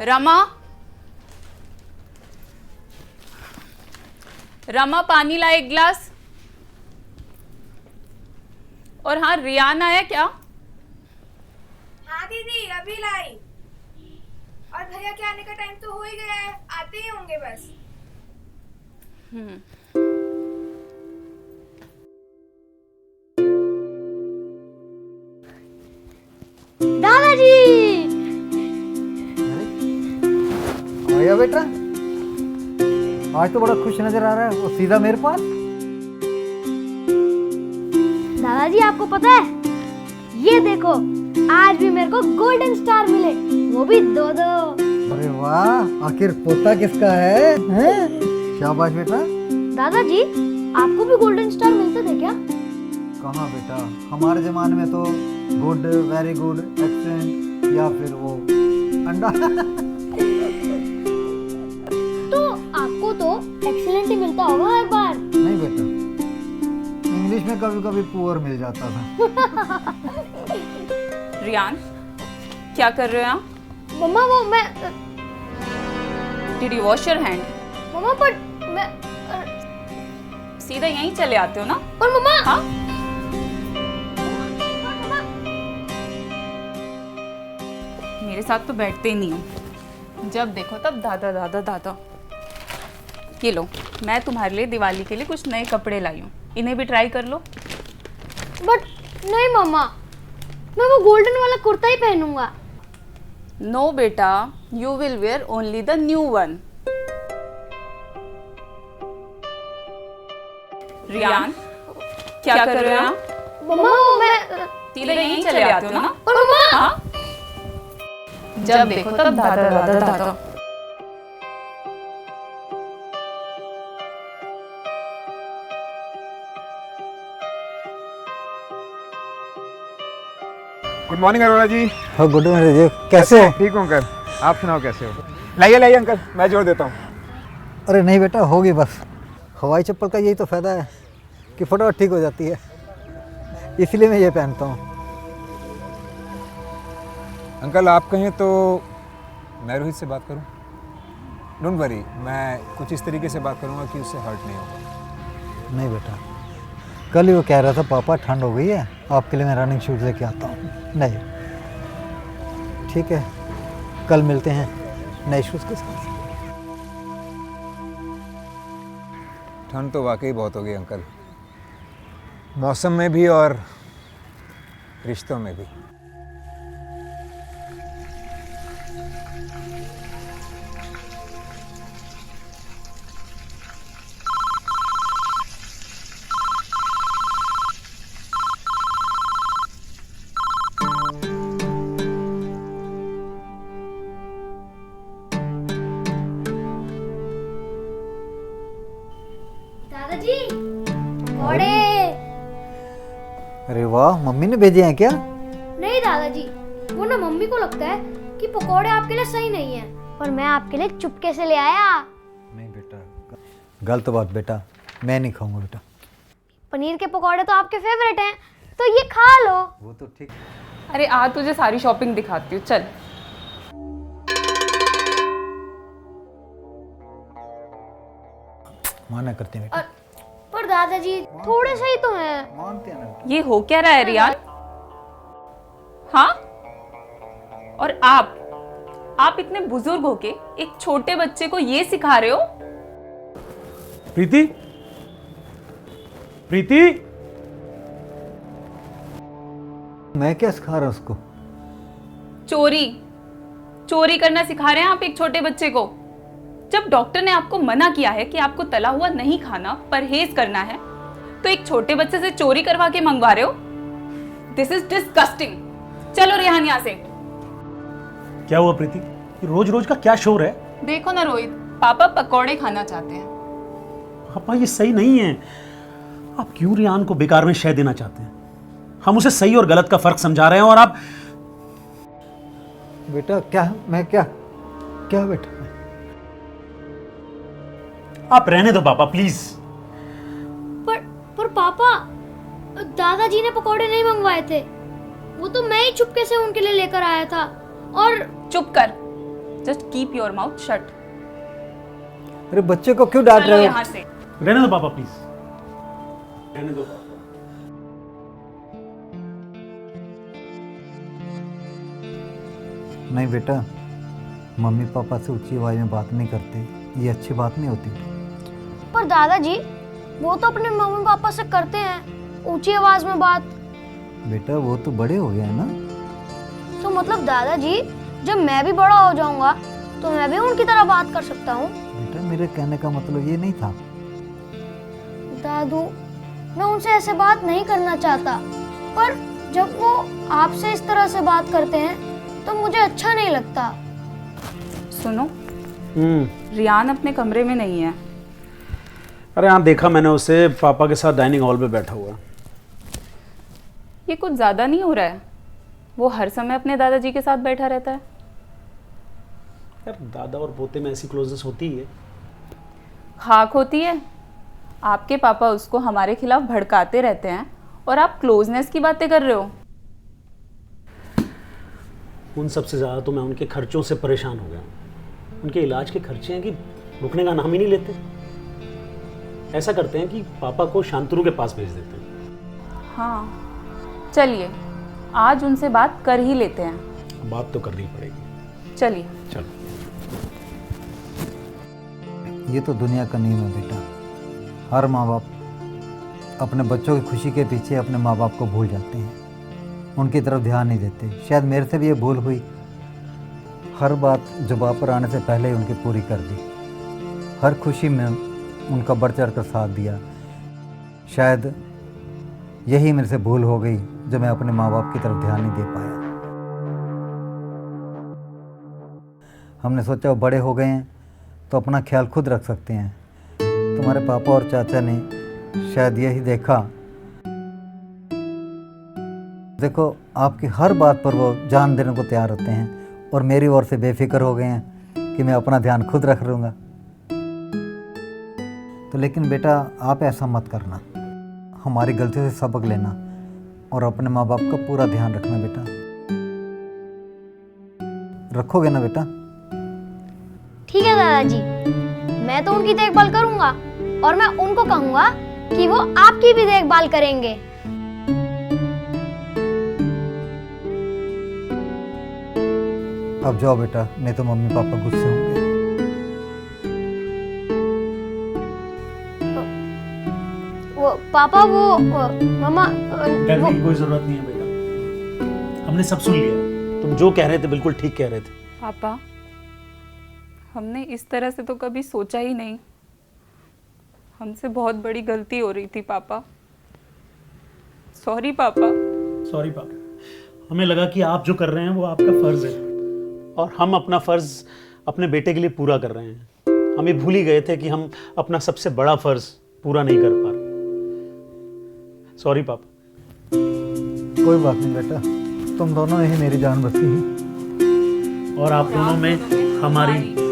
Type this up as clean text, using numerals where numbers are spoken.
रमा, रमा पानी ला एक गिलास। और हाँ, रियान आया क्या? हाँ दीदी, अभी लाई। और भैया के आने का टाइम तो हो ही गया है, आते ही होंगे बस। दादाजी! आया बेटा, आज तो बड़ा खुश नजर आ रहा है। वो सीधा मेरे पास। दादाजी आपको पता है, ये देखो आज भी मेरे को गोल्डन स्टार मिले, वो भी 2-2। अरे वाह, आखिर पोता किसका है? हैं? शाबाश बेटा। दादाजी आपको भी गोल्डन स्टार मिलते थे क्या? कहाँ बेटा, हमारे जमाने में तो गुड, वेरी गुड, एक्सेलेंट या फिर वो अंडा। तो आपको तो एक्सीलेंट ही मिलता होगा हर बार। नहीं बेटा, इंग्लिश में कभी कभी पुअर मिल जाता था। रियान, क्या कर रहे हो आप? मम्मा वो मैं did you wash your hand? मम्मा पर मैं सीधा यहीं चले आते हो ना? पर मम्मा हाँ, मेरे साथ तो बैठते ही नहीं हो। जब देखो तब दादा दादा दादा। ये लो, मैं तुम्हारे लिए दिवाली के लिए कुछ नए कपड़े लाई हूँ, इन्हें भी ट्राई कर लो। बट नहीं मम्मा, मैं वो गोल्डन वाला कुर्ता ही पहनूंगा। नो बेटा, you will wear only the new one. Riyan, क्या कर रहे हो आप? मम्मा वो मैं सीधा यहीं चले आते हो ना? पर मम्मा हाँ, जब देखो तब दादा दादा दादा। गुड मॉर्निंग अरोड़ा जी। हाँ गुड मॉर्निंग जी, कैसे हो? ठीक हूँ अंकल, आप सुनाओ कैसे हो? लाइए लाइए अंकल, मैं जोड़ देता हूँ। अरे नहीं बेटा, होगी बस। हवाई चप्पल का यही तो फायदा है कि फटाफट ठीक हो जाती है, इसलिए मैं ये पहनता हूँ। अंकल आप कहें तो मैं रोहित से बात करूँ? डोंट वरी, मैं कुछ इस तरीके से बात करूँगा कि उससे हर्ट नहीं होगा। नहीं बेटा, कल ही वो कह रहा था पापा ठंड हो गई है, आपके लिए मैं रनिंग शूज लेके आता हूँ। नहीं, ठीक है, कल मिलते हैं नए शूज़ के साथ। ठंड तो वाकई बहुत हो गई अंकल, मौसम में भी और रिश्तों में भी। दादाजी पकौड़े। अरे वाह, मम्मी ने भेजे हैं क्या? नहीं दादाजी, वो ना मम्मी को लगता है कि पकौड़े आपके लिए सही नहीं है, पर मैं आपके लिए चुपके से ले आया। नहीं बेटा, गलत बात बेटा, मैं नहीं खाऊंगा बेटा। पनीर के पकौड़े तो आपके फेवरेट हैं, तो ये खा लो। वो तो ठीक। अरे आ, तुझे सारी शॉपिंग दिखाती हूँ, चल। माना करते हैं बेटा। पर दादाजी थोड़े सही तो हैं। मानते हैं ना। ये हो क्या रहा है रियान? हाँ, और आप इतने बुजुर्ग होके एक छोटे बच्चे को ये सिखा रहे हो? प्रीति, प्रीति, मैं क्या सिखा रहा हूँ उसको? चोरी करना सिखा रहे हैं आप एक छोटे बच्चे को? जब डॉक्टर ने आपको मना किया है कि आपको तला हुआ नहीं खाना, परहेज करना है, तो एक छोटे बच्चे से चोरी करवा के मंगवा रहे हो? This is disgusting. चलो रिहान यहाँ से। क्या हुआ प्रीति? रोज रोज का क्या शोर है? देखो ना रोहित, पापा पकौड़े खाना चाहते हैं। पापा ये सही नहीं है। आप क्यों रियान को बेकार में शय देना चाहते हैं? हम उसे सही और गलत का फर्क समझा रहे हैं और आप। बेटा क्या, मैं क्या क्या बेटा? आप रहने दो पापा प्लीज। पर पापा, दादाजी ने पकौड़े नहीं मंगवाए थे, वो तो मैं ही चुपके से उनके लिए लेकर आया था। और चुप कर, just keep your mouth shut. अरे बच्चे को क्यों डांट चलो रहे हो? यहाँ से। रहने दो पापा प्लीज, रहने दो पापा। नहीं बेटा, मम्मी पापा से ऊंची आवाज में बात नहीं करते, ये अच्छी बात नहीं होती। पर दादाजी वो तो अपने मम्मी पापा से करते हैं ऊंची आवाज में बात। बेटा वो तो बड़े हो गए हैं ना। तो मतलब दादाजी जब मैं भी बड़ा हो जाऊंगा तो मैं भी उनकी तरह बात कर सकता हूँ। बेटा मेरे कहने का मतलब ये नहीं था। दादू मैं उनसे ऐसे बात नहीं करना चाहता, पर जब वो आपसे इस तरह से बात करते हैं तो मुझे अच्छा नहीं लगता। सुनो, रियान अपने कमरे में नहीं है। अरे हाँ देखा मैंने उसे पापा के साथ डाइनिंग हॉल पे बैठा हुआ। ये कुछ ज़्यादा नहीं हो रहा है? वो हर समय अपने दादाजी के साथ बैठा रहता है। यार दादा और पोते में ऐसी क्लोजनेस होती है। खाक होती है। आपके पापा उसको हमारे खिलाफ भड़काते रहते हैं और आप क्लोजनेस की बातें कर रहे हो। उन सबसे ज़्यादा तो मैं उनके खर्चों से परेशान हो गया। उनके इलाज के खर्चे हैं कि रुकने का नाम ही नहीं लेते। ऐसा करते हैं कि पापा को शांतनु के पास भेज देते हैं। हाँ चलिए, आज उनसे बात कर ही लेते हैं। बात तो करनी पड़ेगी। चलिए। चलो। ये तो दुनिया का नियम है बेटा। हर माँ बाप अपने बच्चों की खुशी के पीछे अपने माँ बाप को भूल जाते हैं, उनकी तरफ ध्यान नहीं देते। शायद मेरे से भी ये भूल हुई, हर बात जुबान पर आने से पहले ही उनकी पूरी कर दी, हर खुशी में उनका बढ़ चढ़ कर साथ दिया। शायद यही मेरे से भूल हो गई जो मैं अपने माँ बाप की तरफ ध्यान नहीं दे पाया। हमने सोचा वो बड़े हो गए हैं तो अपना ख्याल खुद रख सकते हैं। तुम्हारे पापा और चाचा ने शायद यही देखा। देखो आपकी हर बात पर वो जान देने को तैयार होते हैं और मेरी ओर से बेफिक्र हो गए हैं कि मैं अपना ध्यान खुद रख लूँगा। तो लेकिन बेटा आप ऐसा मत करना, हमारी गलती से सबक लेना और अपने माँ बाप का पूरा ध्यान रखना बेटा। रखोगे ना बेटा? ठीक है दादाजी, मैं तो उनकी देखभाल करूंगा और मैं उनको कहूंगा कि वो आपकी भी देखभाल करेंगे। अब जाओ बेटा, नहीं तो मम्मी पापा गुस्से होंगे। वो पापा वो मामा डरने की कोई जरूरत नहीं है बेटा, हमने सब सुन लिया। तुम जो कह रहे थे बिल्कुल ठीक कह रहे थे। पापा हमने इस तरह से तो कभी सोचा ही नहीं। हमसे बहुत बड़ी गलती हो रही थी पापा। सॉरी पापा। सॉरी पापा, हमें लगा कि आप जो कर रहे हैं वो आपका फर्ज है और हम अपना फर्ज अपने बेटे के लिए पूरा कर रहे हैं। हम ये भूल ही गए थे कि हम अपना सबसे बड़ा फर्ज पूरा नहीं कर पा रहे। सॉरी पापा। कोई बात नहीं बेटा, तुम दोनों ने ही मेरी जान बची। और आप दोनों में हमारी